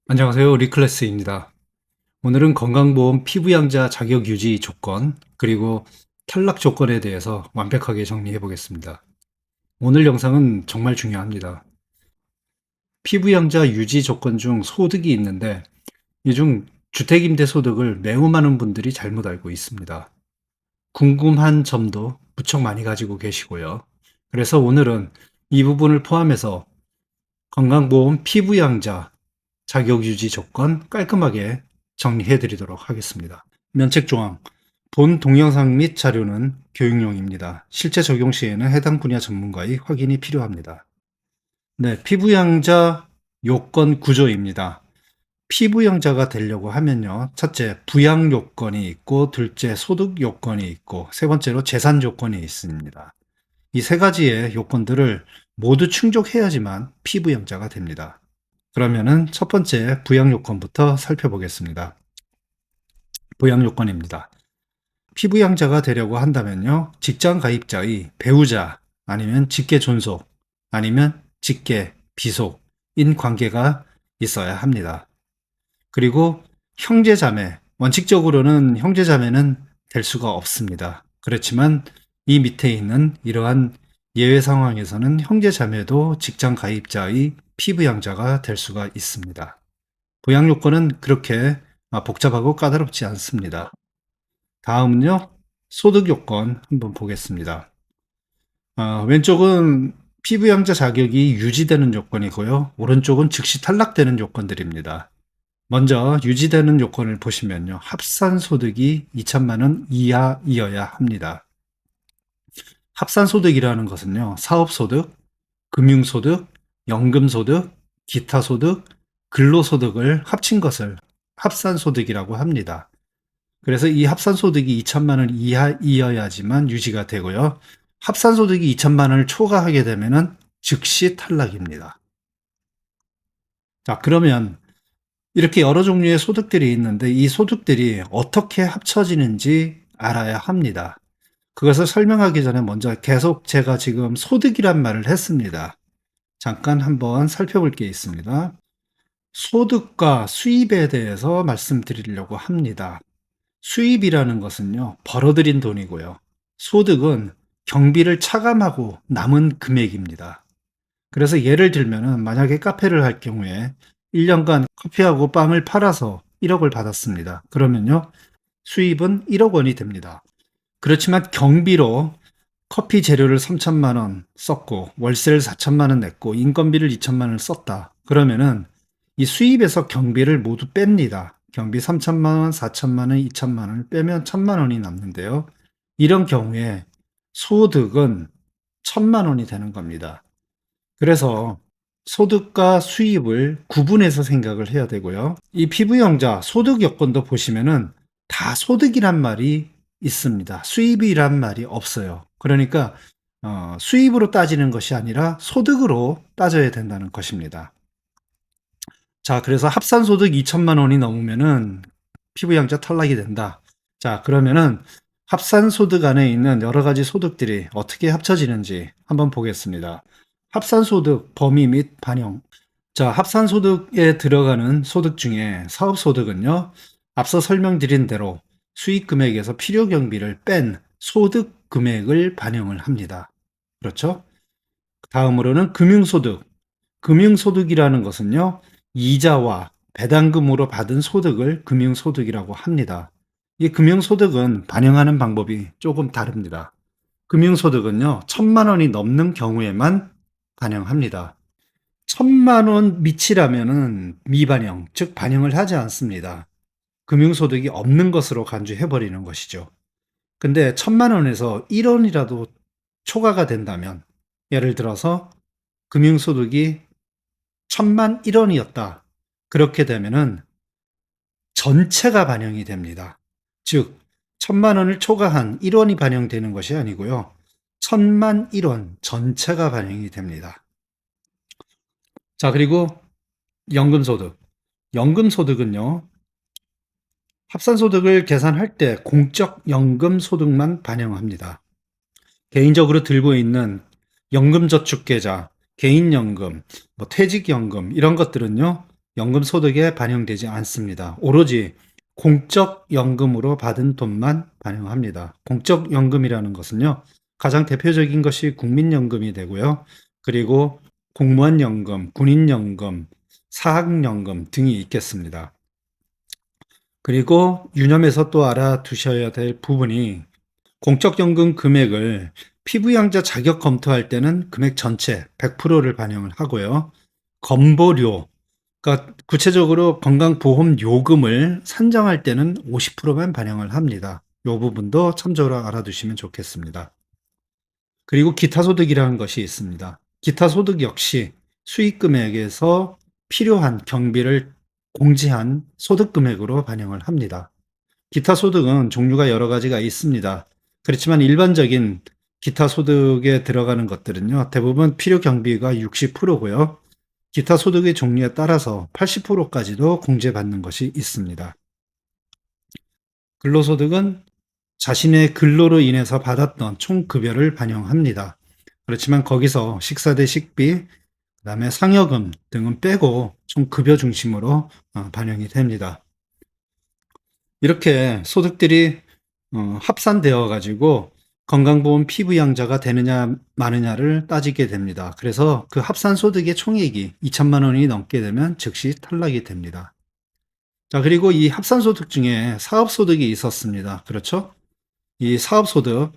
안녕하세요. 리클래스입니다. 오늘은 건강보험 피부양자 자격 유지 조건, 그리고 탈락 조건에 대해서 완벽하게 정리해 보겠습니다. 오늘 영상은 정말 중요합니다. 피부양자 유지 조건 중 소득이 있는데, 이 중 주택임대소득을 매우 많은 분들이 잘못 알고 있습니다. 궁금한 점도 무척 많이 가지고 계시고요. 그래서 오늘은 이 부분을 포함해서 건강보험 피부양자 자격유지 조건 깔끔하게 정리해 드리도록 하겠습니다. 면책조항. 본 동영상 및 자료는 교육용입니다. 실제 적용 시에는 해당 분야 전문가의 확인이 필요합니다. 네, 피부양자 요건 구조입니다. 피부양자가 되려고 하면요. 첫째, 부양 요건이 있고, 둘째, 소득 요건이 있고, 세 번째로 재산 요건이 있습니다. 이 세 가지의 요건들을 모두 충족해야지만 피부양자가 됩니다. 그러면은 첫 번째 부양 요건부터 살펴보겠습니다. 부양 요건입니다. 피부양자가 되려고 한다면요. 직장 가입자의 배우자 아니면 직계 존속 아니면 직계 비속인 관계가 있어야 합니다. 그리고 형제자매, 원칙적으로는 형제자매는 될 수가 없습니다. 그렇지만 이 밑에 있는 이러한 예외 상황에서는 형제자매도 직장 가입자의 피부양자가 될 수가 있습니다. 부양 요건은 그렇게 복잡하고 까다롭지 않습니다. 다음은요, 소득 요건 한번 보겠습니다. 왼쪽은 피부양자 자격이 유지되는 요건이고요. 오른쪽은 즉시 탈락되는 요건들입니다. 먼저 유지되는 요건을 보시면요. 합산소득이 2천만 원 이하이어야 합니다. 합산소득이라는 것은요. 사업소득, 금융소득, 연금소득, 기타소득, 근로소득을 합친 것을 합산소득이라고 합니다. 그래서 이 합산소득이 2천만 원 이하이어야지만 유지가 되고요. 합산소득이 2천만 원을 초과하게 되면은 즉시 탈락입니다. 자, 그러면 이렇게 여러 종류의 소득들이 있는데 이 소득들이 어떻게 합쳐지는지 알아야 합니다. 그것을 설명하기 전에 먼저 계속 제가 지금 소득이란 말을 했습니다. 잠깐 한번 살펴볼 게 있습니다. 소득과 수입에 대해서 말씀드리려고 합니다. 수입이라는 것은요, 벌어들인 돈이고요. 소득은 경비를 차감하고 남은 금액입니다. 그래서 예를 들면은 만약에 카페를 할 경우에 1년간 커피하고 빵을 팔아서 1억을 받았습니다. 그러면요, 수입은 1억 원이 됩니다. 그렇지만 경비로 커피 재료를 3천만 원 썼고 월세를 4천만 원 냈고 인건비를 2천만 원을 썼다. 그러면은 이 수입에서 경비를 모두 뺍니다. 경비 3천만 원, 4천만 원, 2천만 원을 빼면 1천만 원이 남는데요. 이런 경우에 소득은 1천만 원이 되는 겁니다. 그래서 소득과 수입을 구분해서 생각을 해야 되고요. 이 피부영자 소득 여건도 보시면은 다 소득이란 말이 있습니다. 수입이란 말이 없어요. 그러니까 수입으로 따지는 것이 아니라 소득으로 따져야 된다는 것입니다. 자, 그래서 합산소득 2천만 원이 넘으면은 피부양자 탈락이 된다. 자, 그러면은 합산소득 안에 있는 여러 가지 소득들이 어떻게 합쳐지는지 한번 보겠습니다. 합산소득 범위 및 반영. 자, 합산소득에 들어가는 소득 중에 사업소득은요, 앞서 설명드린 대로 수익 금액에서 필요 경비를 뺀 소득 금액을 반영을 합니다. 그렇죠? 다음으로는 금융소득. 금융소득이라는 것은요, 이자와 배당금으로 받은 소득을 금융소득이라고 합니다. 이 금융소득은 반영하는 방법이 조금 다릅니다. 금융소득은요, 1천만 원이 넘는 경우에만 반영합니다. 1천만 원 미치라면은 미반영, 즉 반영을 하지 않습니다. 금융소득이 없는 것으로 간주해버리는 것이죠. 근데 1천만 원에서 1원이라도 초과가 된다면, 예를 들어서 금융소득이 1천만 1원이었다. 그렇게 되면은 전체가 반영이 됩니다. 즉, 1천만 원을 초과한 1원이 반영되는 것이 아니고요. 1천만 1원 전체가 반영이 됩니다. 자, 그리고 연금소득. 연금소득은요, 합산소득을 계산할 때 공적 연금소득만 반영합니다. 개인적으로 들고 있는 연금저축계좌, 개인연금, 퇴직연금 이런 것들은요, 연금소득에 반영되지 않습니다. 오로지 공적연금으로 받은 돈만 반영합니다. 공적연금이라는 것은요, 가장 대표적인 것이 국민연금이 되고요. 그리고 공무원연금, 군인연금, 사학연금 등이 있겠습니다. 그리고 유념해서 또 알아두셔야 될 부분이 공적연금 금액을 피부양자 자격 검토할 때는 금액 전체 100%를 반영을 하고요. 건보료, 그러니까 구체적으로 건강보험 요금을 산정할 때는 50%만 반영을 합니다. 이 부분도 참조로 알아두시면 좋겠습니다. 그리고 기타 소득이라는 것이 있습니다. 기타 소득 역시 수익 금액에서 필요한 경비를 공제한 소득 금액으로 반영을 합니다. 기타 소득은 종류가 여러 가지가 있습니다. 그렇지만 일반적인 기타 소득에 들어가는 것들은요, 대부분 필요 경비가 60%고요. 기타 소득의 종류에 따라서 80%까지도 공제받는 것이 있습니다. 근로소득은 자신의 근로로 인해서 받았던 총급여를 반영합니다. 그렇지만 거기서 식사 대 식비, 그다음에 상여금 등은 빼고 총급여 중심으로 반영이 됩니다. 이렇게 소득들이 합산되어 가지고 건강보험 피부양자가 되느냐 마느냐를 따지게 됩니다. 그래서 그 합산 소득의 총액이 2천만 원이 넘게 되면 즉시 탈락이 됩니다. 자, 그리고 이 합산 소득 중에 사업소득이 있었습니다. 그렇죠? 이 사업소득,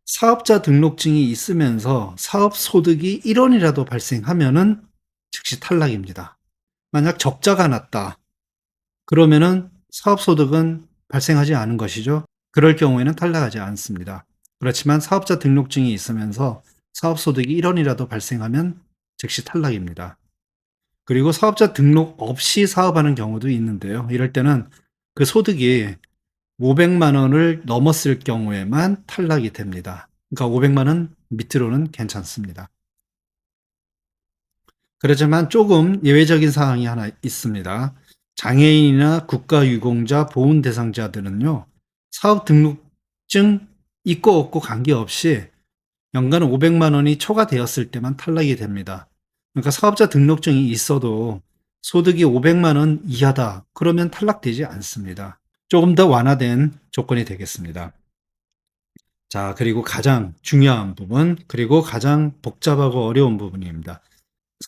사업자 등록증이 있으면서 사업소득이 1원이라도 발생하면은 즉시 탈락입니다. 만약 적자가 났다. 그러면은 사업소득은 발생하지 않은 것이죠. 그럴 경우에는 탈락하지 않습니다. 그렇지만 사업자 등록증이 있으면서 사업소득이 1원이라도 발생하면 즉시 탈락입니다. 그리고 사업자 등록 없이 사업하는 경우도 있는데요. 이럴 때는 그 소득이 500만 원을 넘었을 경우에만 탈락이 됩니다. 그러니까 500만 원 밑으로는 괜찮습니다. 그렇지만 조금 예외적인 사항이 하나 있습니다. 장애인이나 국가유공자 보훈 대상자들은요, 사업 등록증 있고 없고 관계없이 연간 500만 원이 초과되었을 때만 탈락이 됩니다. 그러니까 사업자 등록증이 있어도 소득이 500만 원 이하다. 그러면 탈락되지 않습니다. 조금 더 완화된 조건이 되겠습니다. 자, 그리고 가장 중요한 부분, 그리고 가장 복잡하고 어려운 부분입니다.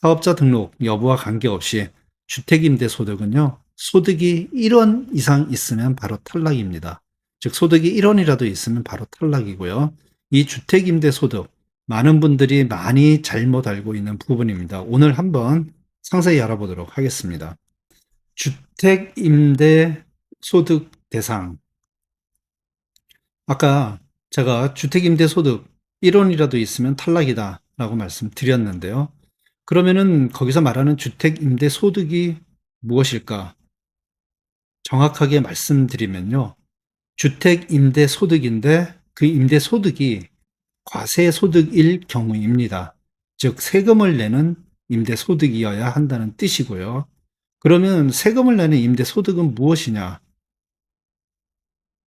사업자 등록 여부와 관계없이 주택임대소득은요, 소득이 1원 이상 있으면 바로 탈락입니다. 즉, 소득이 1원이라도 있으면 바로 탈락이고요. 이 주택임대소득, 많은 분들이 많이 잘못 알고 있는 부분입니다. 오늘 한번 상세히 알아보도록 하겠습니다. 주택임대소득 대상. 아까 제가 주택임대소득 1원이라도 있으면 탈락이다 라고 말씀드렸는데요. 그러면은 거기서 말하는 주택임대소득이 무엇일까? 정확하게 말씀드리면요. 주택임대소득인데 그 임대소득이 과세소득일 경우입니다. 즉 세금을 내는 임대소득이어야 한다는 뜻이고요. 그러면 세금을 내는 임대소득은 무엇이냐?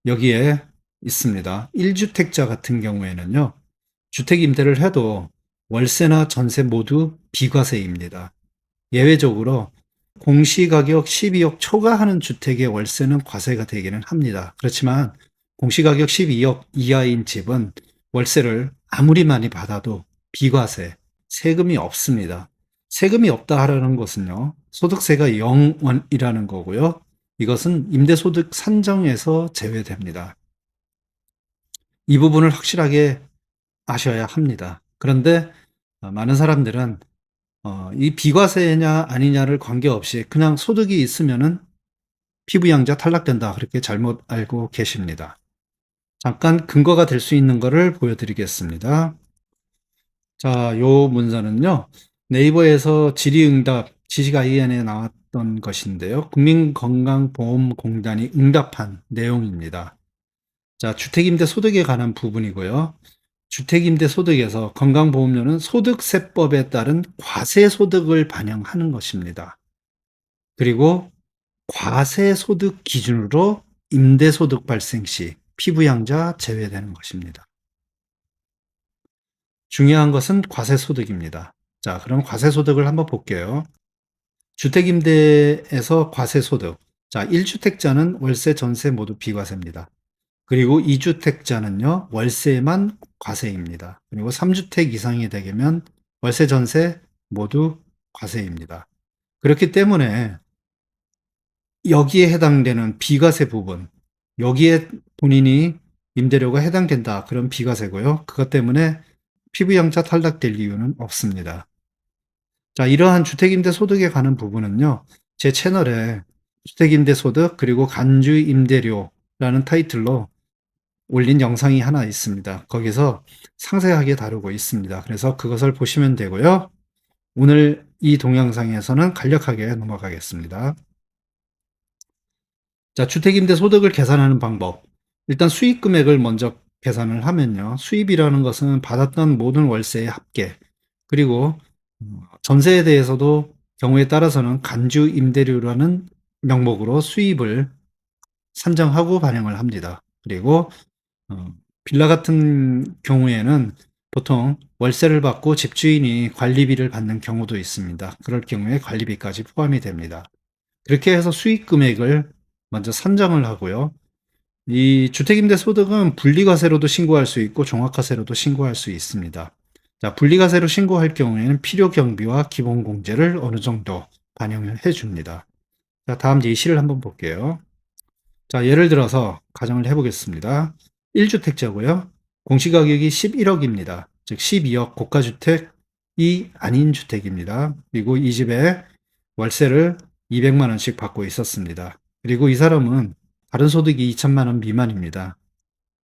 여기에 있습니다. 1주택자 같은 경우에는요. 주택임대를 해도 월세나 전세 모두 비과세입니다. 예외적으로 공시가격 12억 초과하는 주택의 월세는 과세가 되기는 합니다. 그렇지만 공시가격 12억 이하인 집은 월세를 아무리 많이 받아도 비과세, 세금이 없습니다. 세금이 없다 하라는 것은요, 소득세가 0원이라는 거고요. 이것은 임대소득 산정에서 제외됩니다. 이 부분을 확실하게 아셔야 합니다. 그런데 많은 사람들은 이 비과세냐 아니냐를 관계없이 그냥 소득이 있으면은 피부양자 탈락된다 그렇게 잘못 알고 계십니다. 잠깐 근거가 될 수 있는 것을 보여드리겠습니다. 자, 요 문서는요. 네이버에서 질의응답 지식IN에 나왔던 것인데요. 국민건강보험공단이 응답한 내용입니다. 자, 주택임대 소득에 관한 부분이고요. 주택임대 소득에서 건강보험료는 소득세법에 따른 과세소득을 반영하는 것입니다. 그리고 과세소득 기준으로 임대소득 발생 시 피부양자 제외되는 것입니다. 중요한 것은 과세소득입니다. 자, 그럼 과세소득을 한번 볼게요. 주택임대에서 과세소득. 자, 1주택자는 월세, 전세 모두 비과세입니다. 그리고 2주택자는요, 월세만 과세입니다. 그리고 3주택 이상이 되면 월세, 전세 모두 과세입니다. 그렇기 때문에 여기에 해당되는 비과세 부분, 여기에 본인이 임대료가 해당된다. 그런 비과세고요. 그것 때문에 피부양자 탈락될 이유는 없습니다. 자, 이러한 주택임대 소득에 관한 부분은요, 제 채널에 주택임대 소득 그리고 간주임대료라는 타이틀로 올린 영상이 하나 있습니다. 거기서 상세하게 다루고 있습니다. 그래서 그것을 보시면 되고요. 오늘 이 동영상에서는 간략하게 넘어가겠습니다. 자, 주택임대 소득을 계산하는 방법. 일단 수익 금액을 먼저 계산을 하면요. 수입이라는 것은 받았던 모든 월세의 합계, 그리고 전세에 대해서도 경우에 따라서는 간주 임대료라는 명목으로 수입을 산정하고 반영을 합니다. 그리고 빌라 같은 경우에는 보통 월세를 받고 집주인이 관리비를 받는 경우도 있습니다. 그럴 경우에 관리비까지 포함이 됩니다. 그렇게 해서 수익 금액을 먼저 산정을 하고요. 이 주택임대 소득은 분리과세로도 신고할 수 있고 종합과세로도 신고할 수 있습니다. 자, 분리과세로 신고할 경우에는 필요경비와 기본공제를 어느 정도 반영을 해줍니다. 자, 다음 예시를 한번 볼게요. 자, 예를 들어서 가정을 해보겠습니다. 1주택자고요. 공시가격이 11억입니다. 즉 12억 고가주택이 아닌 주택입니다. 그리고 이 집에 월세를 200만 원씩 받고 있었습니다. 그리고 이 사람은 다른 소득이 2천만 원 미만입니다.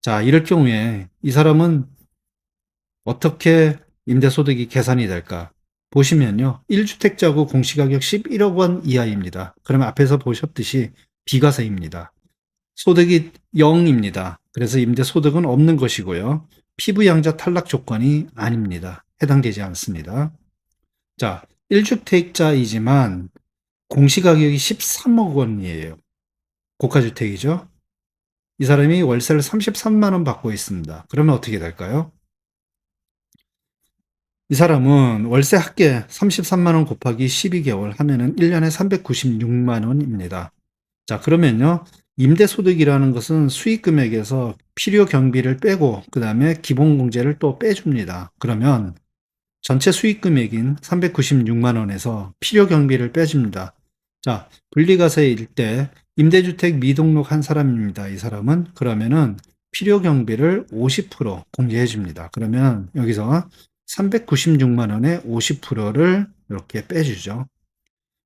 자, 이럴 경우에 이 사람은 어떻게 임대소득이 계산이 될까? 보시면요. 1주택자고 공시가격 11억 원 이하입니다. 그러면 앞에서 보셨듯이 비과세입니다. 소득이 0입니다. 그래서 임대소득은 없는 것이고요. 피부양자 탈락 조건이 아닙니다. 해당되지 않습니다. 자, 1주택자이지만 공시가격이 13억 원이에요. 고가주택이죠. 이 사람이 월세를 33만 원 받고 있습니다. 그러면 어떻게 될까요? 이 사람은 월세 합계 33만 원 곱하기 12개월 하면은 1년에 396만 원입니다. 자, 그러면요. 임대소득이라는 것은 수익 금액에서 필요 경비를 빼고 그 다음에 기본공제를 또 빼줍니다. 그러면 전체 수익 금액인 396만 원에서 필요 경비를 빼줍니다. 자, 분리과세일 때 임대주택 미등록한 사람입니다. 이 사람은 그러면은 필요 경비를 50% 공제해 줍니다. 그러면 여기서 396만 원의 50%를 이렇게 빼주죠.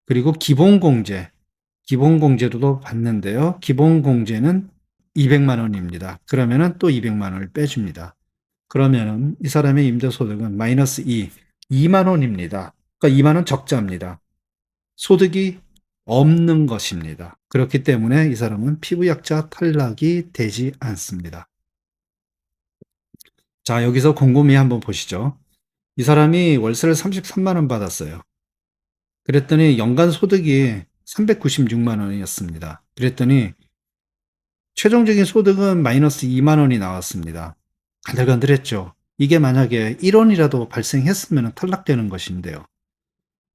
그리고 기본공제도 받는데요. 기본공제는 200만 원입니다. 그러면은 또 200만 원을 빼줍니다. 그러면은 이 사람의 임대소득은 마이너스 2만 원입니다. 그러니까 2만 원 적자입니다. 소득이 없는 것입니다. 그렇기 때문에 이 사람은 피부약자 탈락이 되지 않습니다. 자, 여기서 곰곰이 한번 보시죠. 이 사람이 월세를 33만 원 받았어요. 그랬더니 연간 소득이 396만 원이었습니다. 그랬더니 최종적인 소득은 마이너스 2만 원이 나왔습니다. 간들간들했죠. 이게 만약에 1원이라도 발생했으면 탈락되는 것인데요.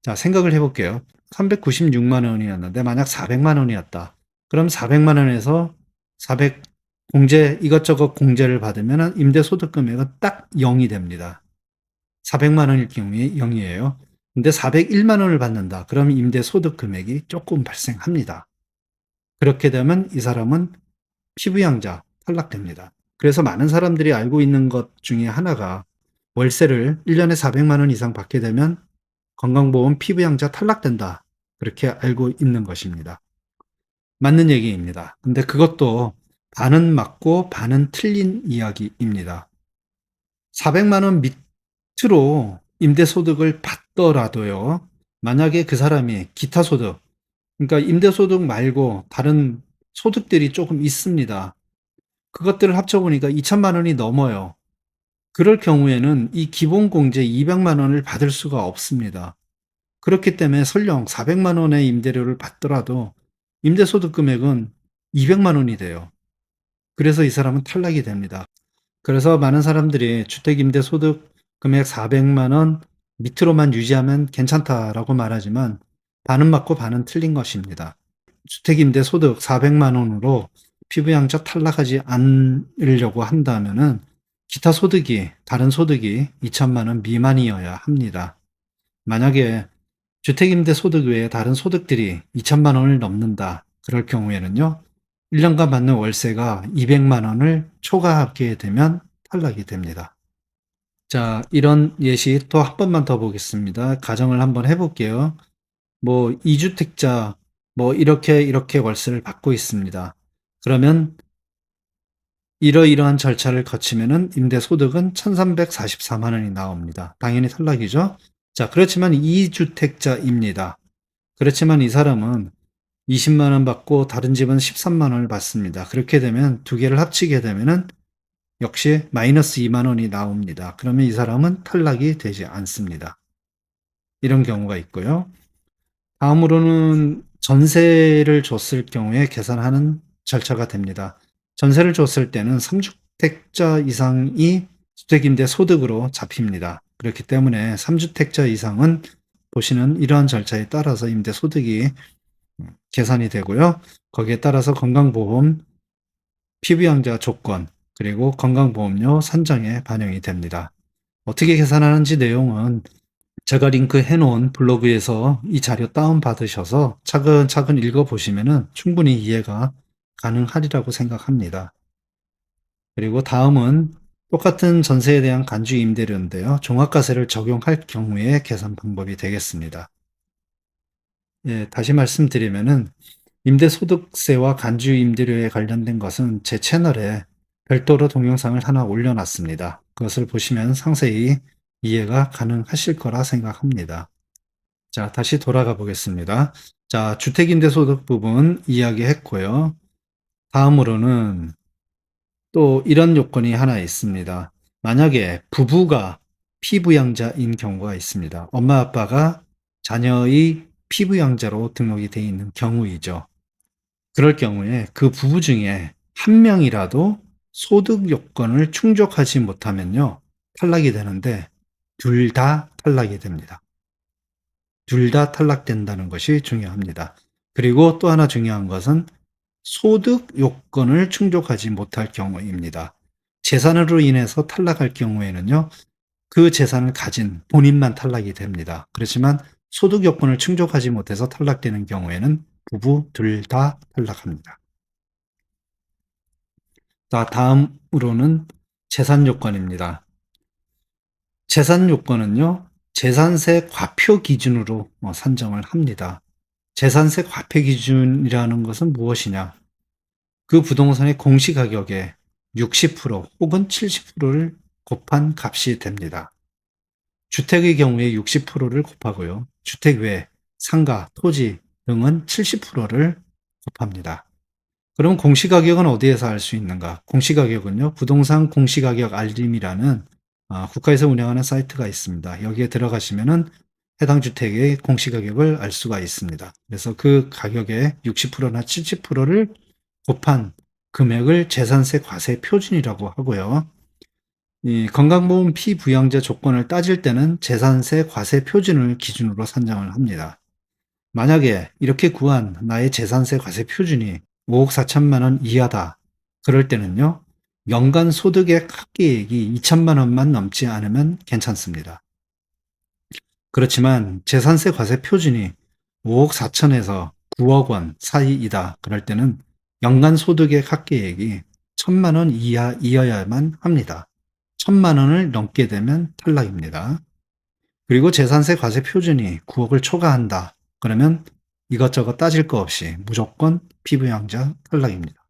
자, 생각을 해볼게요. 396만 원이었는데 만약 400만 원이었다. 그럼 400만 원에서 400 공제, 이것저것 공제를 받으면 임대소득 금액은 딱 0이 됩니다. 400만 원일 경우에 0이에요. 근데 401만 원을 받는다. 그럼 임대소득 금액이 조금 발생합니다. 그렇게 되면 이 사람은 피부양자 탈락됩니다. 그래서 많은 사람들이 알고 있는 것 중에 하나가 월세를 1년에 400만 원 이상 받게 되면 건강보험 피부양자 탈락된다. 그렇게 알고 있는 것입니다. 맞는 얘기입니다. 근데 그것도 반은 맞고 반은 틀린 이야기입니다. 400만 원 밑으로 임대소득을 받더라도요. 만약에 그 사람이 기타 소득, 그러니까 임대소득 말고 다른 소득들이 조금 있습니다. 그것들을 합쳐보니까 2천만 원이 넘어요. 그럴 경우에는 이 기본공제 200만 원을 받을 수가 없습니다. 그렇기 때문에 설령 400만 원의 임대료를 받더라도 임대소득 금액은 200만 원이 돼요. 그래서 이 사람은 탈락이 됩니다. 그래서 많은 사람들이 주택임대소득 금액 400만 원 밑으로만 유지하면 괜찮다라고 말하지만 반은 맞고 반은 틀린 것입니다. 주택임대 소득 400만 원으로 피부양자 탈락하지 않으려고 한다면은 기타 소득이, 다른 소득이 2천만 원 미만이어야 합니다. 만약에 주택임대 소득 외에 다른 소득들이 2천만 원을 넘는다. 그럴 경우에는요, 1년간 받는 월세가 200만 원을 초과하게 되면 탈락이 됩니다. 자, 이런 예시 또 한 번만 더 보겠습니다. 가정을 한번 해볼게요. 뭐, 2주택자, 뭐, 이렇게 월세를 받고 있습니다. 그러면 이러이러한 절차를 거치면은 임대소득은 1344만 원이 나옵니다. 당연히 탈락이죠. 자, 그렇지만 2주택자입니다. 그렇지만 이 사람은 20만 원 받고 다른 집은 13만 원을 받습니다. 그렇게 되면 두 개를 합치게 되면은 역시 마이너스 2만 원이 나옵니다. 그러면 이 사람은 탈락이 되지 않습니다. 이런 경우가 있고요. 다음으로는 전세를 줬을 경우에 계산하는 절차가 됩니다. 전세를 줬을 때는 3주택자 이상이 주택임대 소득으로 잡힙니다. 그렇기 때문에 3주택자 이상은 보시는 이러한 절차에 따라서 임대 소득이 계산이 되고요. 거기에 따라서 건강보험 피부양자 조건 그리고 건강보험료 산정에 반영이 됩니다. 어떻게 계산하는지 내용은 제가 링크 해놓은 블로그에서 이 자료 다운받으셔서 차근차근 읽어보시면 충분히 이해가 가능하리라고 생각합니다. 그리고 다음은 똑같은 전세에 대한 간주 임대료인데요. 종합과세를 적용할 경우에 계산 방법이 되겠습니다. 예, 다시 말씀드리면은 임대소득세와 간주 임대료에 관련된 것은 제 채널에 별도로 동영상을 하나 올려놨습니다. 그것을 보시면 상세히 이해가 가능하실 거라 생각합니다. 자, 다시 돌아가 보겠습니다. 자, 주택임대소득 부분 이야기했고요. 다음으로는 또 이런 요건이 하나 있습니다. 만약에 부부가 피부양자인 경우가 있습니다. 엄마 아빠가 자녀의 피부양자로 등록이 되어 있는 경우이죠. 그럴 경우에 그 부부 중에 한 명이라도 소득 요건을 충족하지 못하면요, 탈락이 되는데 둘 다 탈락이 됩니다. 둘 다 탈락된다는 것이 중요합니다. 그리고 또 하나 중요한 것은 소득 요건을 충족하지 못할 경우입니다. 재산으로 인해서 탈락할 경우에는요, 그 재산을 가진 본인만 탈락이 됩니다. 그렇지만 소득 요건을 충족하지 못해서 탈락되는 경우에는 부부 둘 다 탈락합니다. 자, 다음으로는 재산 요건입니다. 재산 요건은요, 재산세 과표 기준으로 산정을 합니다. 재산세 과표 기준이라는 것은 무엇이냐? 그 부동산의 공시가격의 60% 혹은 70%를 곱한 값이 됩니다. 주택의 경우에 60%를 곱하고요. 주택 외 상가, 토지 등은 70%를 곱합니다. 그럼 공시가격은 어디에서 알 수 있는가? 공시가격은요, 부동산 공시가격 알림이라는 국가에서 운영하는 사이트가 있습니다. 여기에 들어가시면은 해당 주택의 공시가격을 알 수가 있습니다. 그래서 그 가격의 60%나 70%를 곱한 금액을 재산세 과세 표준이라고 하고요. 이 건강보험 피부양자 조건을 따질 때는 재산세 과세 표준을 기준으로 산정을 합니다. 만약에 이렇게 구한 나의 재산세 과세 표준이 5억 4천만 원 이하다. 그럴 때는요, 연간 소득의 합계액이 2천만 원만 넘지 않으면 괜찮습니다. 그렇지만 재산세 과세 표준이 5억 4천에서 9억 원 사이이다. 그럴 때는 연간 소득의 합계액이 1천만 원 이하이어야만 합니다. 1천만 원을 넘게 되면 탈락입니다. 그리고 재산세 과세 표준이 9억을 초과한다. 그러면 이것저것 따질 거 없이 무조건 피부양자 탈락입니다.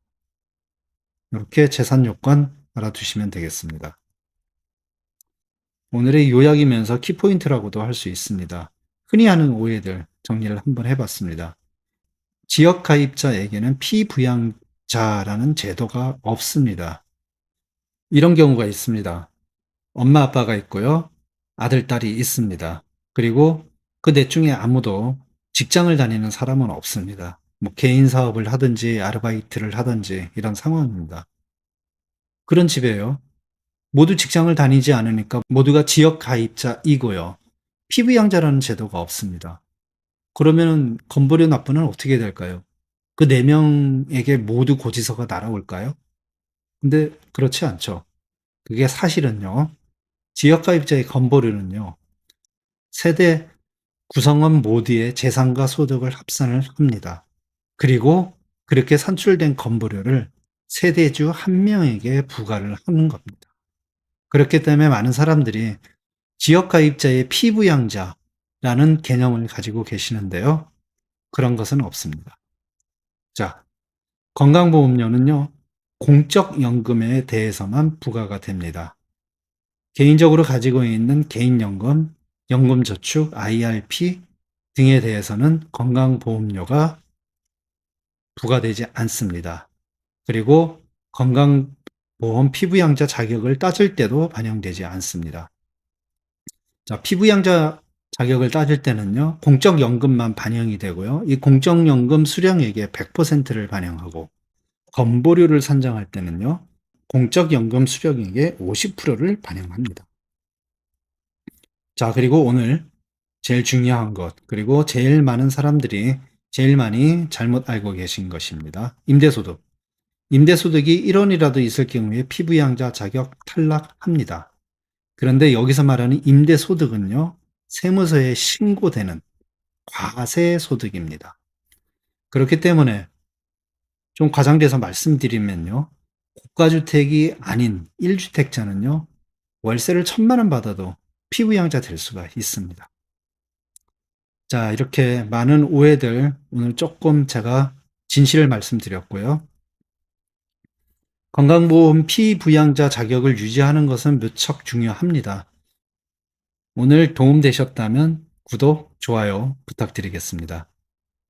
이렇게 재산 요건 알아두시면 되겠습니다. 오늘의 요약이면서 키포인트라고도 할 수 있습니다. 흔히 하는 오해들 정리를 한번 해봤습니다. 지역 가입자에게는 피부양자라는 제도가 없습니다. 이런 경우가 있습니다. 엄마 아빠가 있고요. 아들 딸이 있습니다. 그리고 그 넷 중에 아무도 직장을 다니는 사람은 없습니다. 뭐 개인 사업을 하든지 아르바이트를 하든지 이런 상황입니다. 그런 집에요. 모두 직장을 다니지 않으니까 모두가 지역 가입자이고요. 피부양자라는 제도가 없습니다. 그러면 건보료 납부는 어떻게 될까요? 그 4명에게 모두 고지서가 날아올까요? 근데 그렇지 않죠. 그게 사실은요. 지역가입자의 건보료는요. 세대 구성원 모두의 재산과 소득을 합산을 합니다. 그리고 그렇게 산출된 건보료를 세대주 1명에게 부과를 하는 겁니다. 그렇기 때문에 많은 사람들이 지역가입자의 피부양자라는 개념을 가지고 계시는데요. 그런 것은 없습니다. 자, 건강보험료는요. 공적연금에 대해서만 부과가 됩니다. 개인적으로 가지고 있는 개인연금, 연금저축, IRP 등에 대해서는 건강보험료가 부과되지 않습니다. 그리고 건강보험 피부양자 자격을 따질 때도 반영되지 않습니다. 자, 피부양자 자격을 따질 때는요, 공적연금만 반영이 되고요. 이 공적연금 수령액의 100%를 반영하고, 건보료를 산정할 때는요, 공적연금 수령액의 50%를 반영합니다. 자, 그리고 오늘 제일 중요한 것, 그리고 제일 많은 사람들이 제일 많이 잘못 알고 계신 것입니다. 임대소득. 임대소득이 1원이라도 있을 경우에 피부양자 자격 탈락합니다. 그런데 여기서 말하는 임대소득은요, 세무서에 신고되는 과세소득입니다. 그렇기 때문에 좀 과장돼서 말씀드리면요, 고가주택이 아닌 1주택자는요, 월세를 1,000만 원 받아도 피부양자 될 수가 있습니다. 자, 이렇게 많은 오해들 오늘 조금 제가 진실을 말씀드렸고요. 건강보험 피부양자 자격을 유지하는 것은 무척 중요합니다. 오늘 도움되셨다면 구독, 좋아요 부탁드리겠습니다.